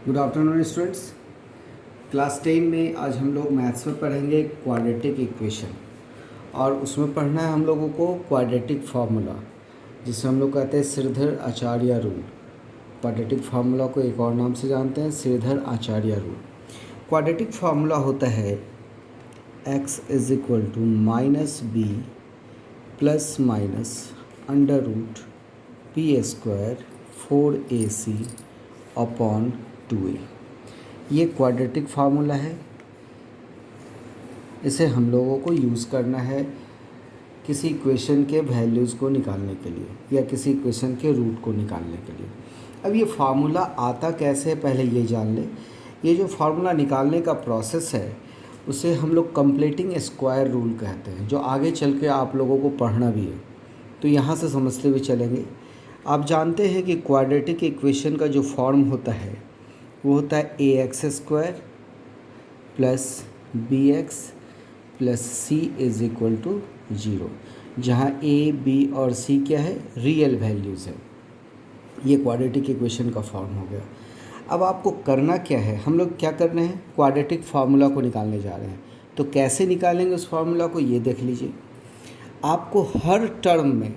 Good afternoon students. Class 10 में आज हम लोग मैथ्स में पढ़ेंगे क्वाड्रेटिक इक्वेशन और उसमें पढ़ना है हम लोगों को क्वाड्रेटिक फार्मूला, जिसे हम लोग कहते हैं Sridhar Acharya rule. Quadratic formula को एक और नाम से जानते हैं, Sridhar Acharya rule. Quadratic formula होता है x is equal to minus B plus minus under root P square 4ac upon 2a। ये क्वाड्रेटिक फार्मूला है। इसे हम लोगों को यूज़ करना है किसी इक्वेशन के वैल्यूज़ को निकालने के लिए या किसी इक्वेशन के रूट को निकालने के लिए। अब ये फार्मूला आता कैसे है पहले ये जान लें। ये जो फार्मूला निकालने का प्रोसेस है उसे हम लोग कंप्लीटिंग स्क्वायर रूल कहते हैं, जो आगे चल के आप लोगों को पढ़ना भी है, तो यहाँ से समझते हुए चलेंगे। आप जानते हैं कि क्वाड्रेटिक इक्वेशन का जो फॉर्म होता है वो होता है ax² plus bx plus c is equal to 0, जहाँ a, b और c क्या है, रियल वैल्यूज़ है। ये क्वाड्रेटिक इक्वेशन का फॉर्म हो गया। अब आपको करना क्या है, हम लोग क्या करना है, क्वाड्रेटिक फार्मूला को निकालने जा रहे हैं। तो कैसे निकालेंगे उस फार्मूला को, ये देख लीजिए। आपको हर टर्म में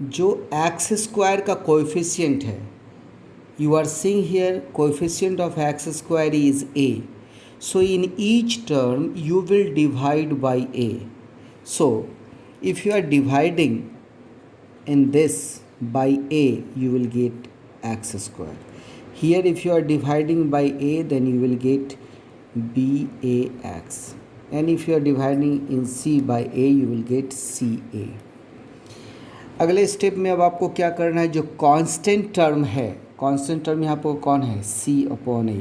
जो x² का कोएफिशिएंट है, you are seeing here coefficient of x² is a, so in each term you will divide by a. So if you are dividing in this by a, you will get x². Here if you are dividing by a, then you will get bax, and if you are dividing in c by a, you will get ca. अगले step में अब आपको क्या करना है, जो constant term है, constant term यहाँ पर कौन है, c अपॉन a,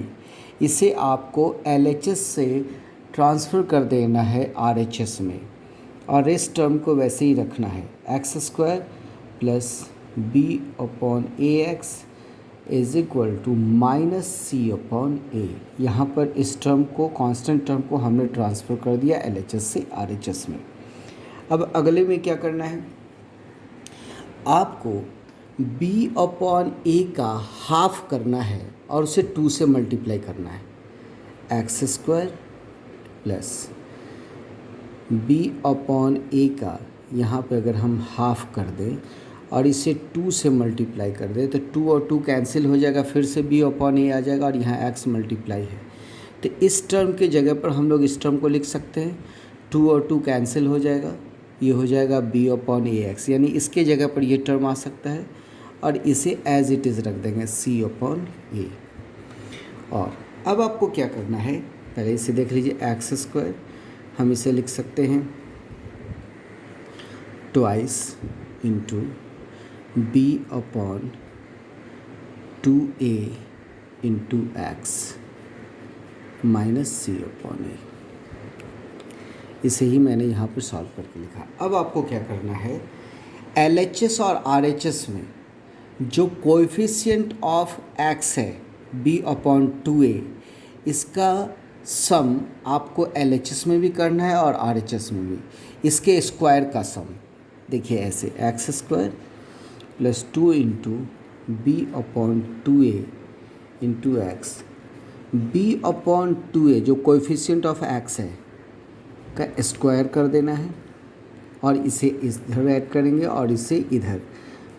इसे आपको LHS से ट्रांसफ़र कर देना है RHS में, और इस टर्म को वैसे ही रखना है। x² plus b upon ax is equal to minus c upon a। यहाँ पर इस टर्म को, कांस्टेंट टर्म को हमने ट्रांसफ़र कर दिया LHS से RHS में। अब अगले में क्या करना है, आपको b अपॉन a का हाफ करना है और उसे 2 से मल्टीप्लाई करना है। x² plus b upon a का यहाँ पे अगर हम हाफ कर दें और इसे 2 से मल्टीप्लाई कर दें तो 2 और 2 कैंसिल हो जाएगा, फिर से b अपॉन a आ जाएगा और यहाँ x मल्टीप्लाई है। तो इस टर्म के जगह पर हम लोग इस टर्म को लिख सकते हैं, 2 और 2 कैंसिल हो जाएगा, ये हो जाएगा b अपॉन ax, यानी इसके जगह पर ये टर्म आ सकता है और इसे एज इट इज़ रख देंगे c अपॉन a। और अब आपको क्या करना है, पहले इसे देख लीजिए, x² हम इसे लिख सकते हैं twice into b upon 2a into x minus c upon a। इसे ही मैंने यहाँ पर सॉल्व करके लिखा। अब आपको क्या करना है, LHS और RHS में जो कोएफिशिएंट ऑफ x है b अपॉन 2a, इसका सम आपको LHS में भी करना है और RHS में भी, इसके स्क्वायर का सम। देखिए ऐसे, x² plus 2 into b upon 2a into x, b upon 2a जो कोएफिशिएंट ऑफ x है का स्क्वायर कर देना है और इसे इधर ऐड करेंगे और इसे इधर,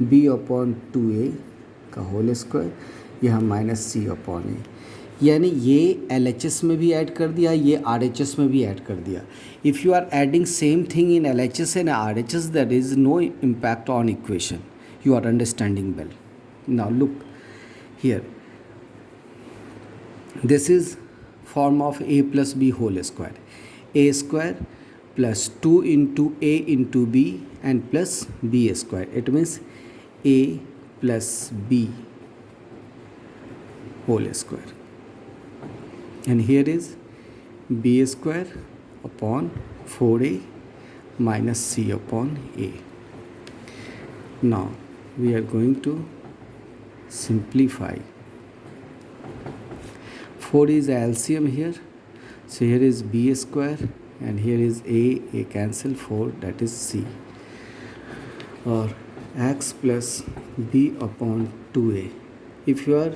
b अपॉन 2a का होल स्क्वायर, यह माइनस c अपॉन a, यानी ये LHS में भी ऐड कर दिया, ये RHS में भी ऐड कर दिया। If you are adding same thing in LHS and RHS, there is no impact on equation, you are understanding well. Now look here, this is form of a plus b whole square, a square plus 2 into a into b and plus b square, it means a plus b whole square, and here is b square upon 4a minus c upon a. Now we are going to simplify. 4 is LCM here, so here is b square and here is a cancel, 4, that is c, or x plus b upon 2a. If you are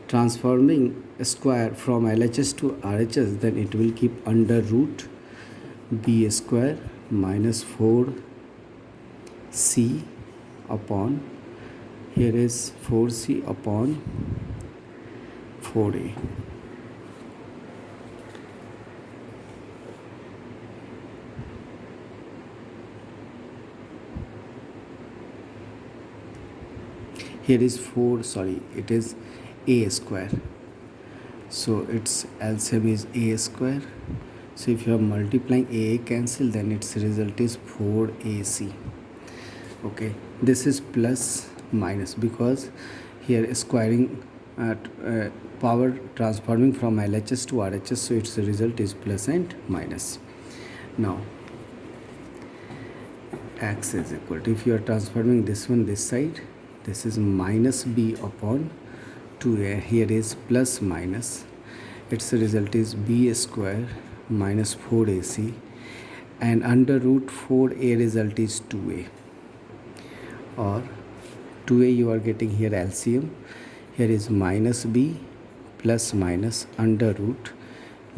transforming square from LHS to RHS, then it will keep under root b square minus 4c upon, here is 4c upon 4a. Here is it is a square, so its LCM is a square. So if you are multiplying a cancel, then its result is 4ac. Okay, this is plus minus because here squaring power transforming from LHS to RHS, so its result is plus and minus. Now x is equal to, if you are transforming this one this side, this is minus b upon 2a, here is plus minus, its result is b square minus 4ac, and under root 4a result is 2a, or 2a you are getting here LCM, here is minus b plus minus under root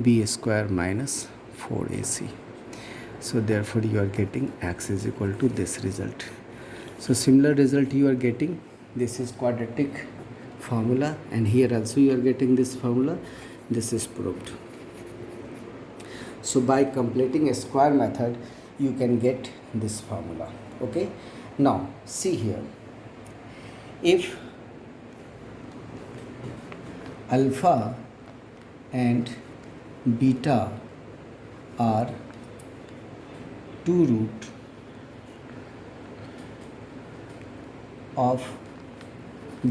b square minus 4ac. So therefore you are getting x is equal to this result. So similar result you are getting, this is quadratic formula, and here also you are getting this formula. This is proved. So by completing a square method you can get this formula. Okay, now see here, if alpha and beta are two root of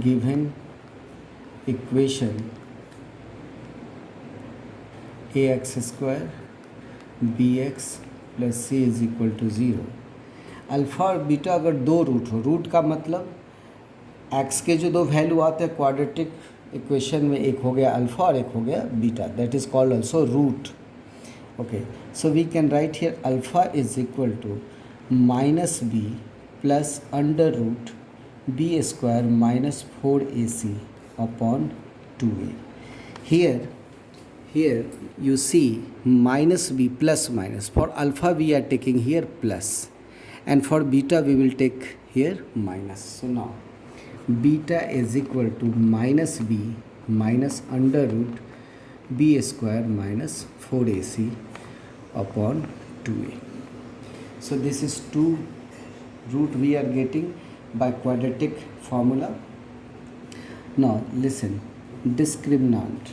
given equation ax square bx plus c is equal to 0, alpha और beta अगर दो root हो, root का मतलब x के जो दो value आते हैं क्वाड्रेटिक इक्वेशन में, एक हो गया अल्फ़ा और एक हो गया beta, that is called also root. Okay, so we can write here alpha is equal to minus b plus under root b square minus 4ac upon 2a. Here you see minus b plus minus. For alpha we are taking here plus, and for beta we will take here minus. So now beta is equal to minus b minus under root b square minus 4ac upon 2a. So this is 2 root we are getting by quadratic formula. Now listen, discriminant.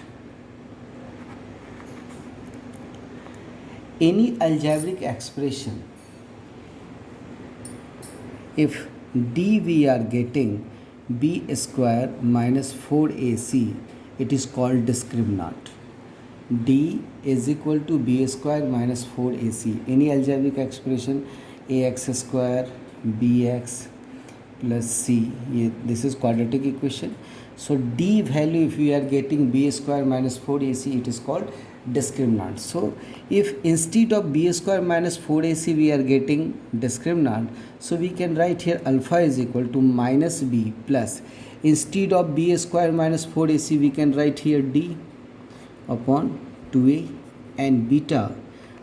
Any algebraic expression, if d we are getting b square minus 4ac, it is called discriminant. d is equal to b square minus 4ac, any algebraic expression ax square bx plus c, this is quadratic equation. So d value, if we are getting b square minus 4ac, it is called discriminant. So if instead of b square minus 4ac we are getting discriminant, so we can write here alpha is equal to minus b plus, instead of b square minus 4ac we can write here d upon 2a, and beta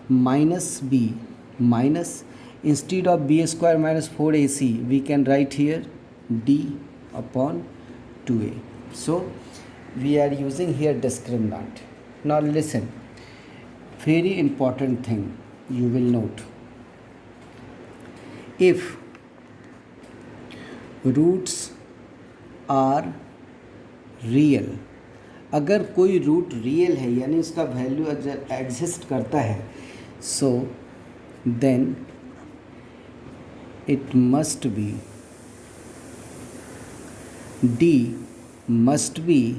minus b minus, instead of b square minus 4ac we can write here d upon 2a. So we are using here discriminant. Now listen, very important thing you will note, if roots are real, अगर कोई root real है यानी इसका value exist करता है, so then it must be D must be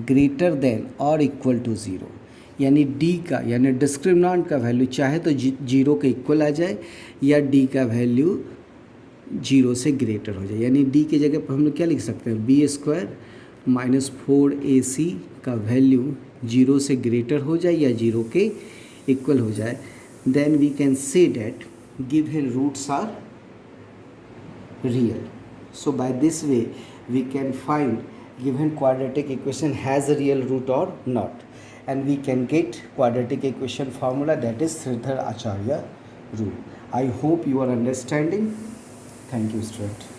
greater than और equal to zero, यानी D का यानी डिस्क्रिमिनेंट का वैल्यू चाहे तो जीरो के इक्वल आ जाए या डी का वैल्यू जीरो से ग्रेटर हो जाए. यानी डी की जगह पर हम लोग क्या लिख सकते हैं, बी स्क्वायर माइनस 4ac का वैल्यू जीरो से ग्रेटर हो जाए या जीरो के इक्वल हो जाए. Then we can say that given roots are real. So by this way we can find given quadratic equation has a real root or not, and we can get quadratic equation formula, that is Sridhar Acharya rule. I hope you are understanding. Thank you, student.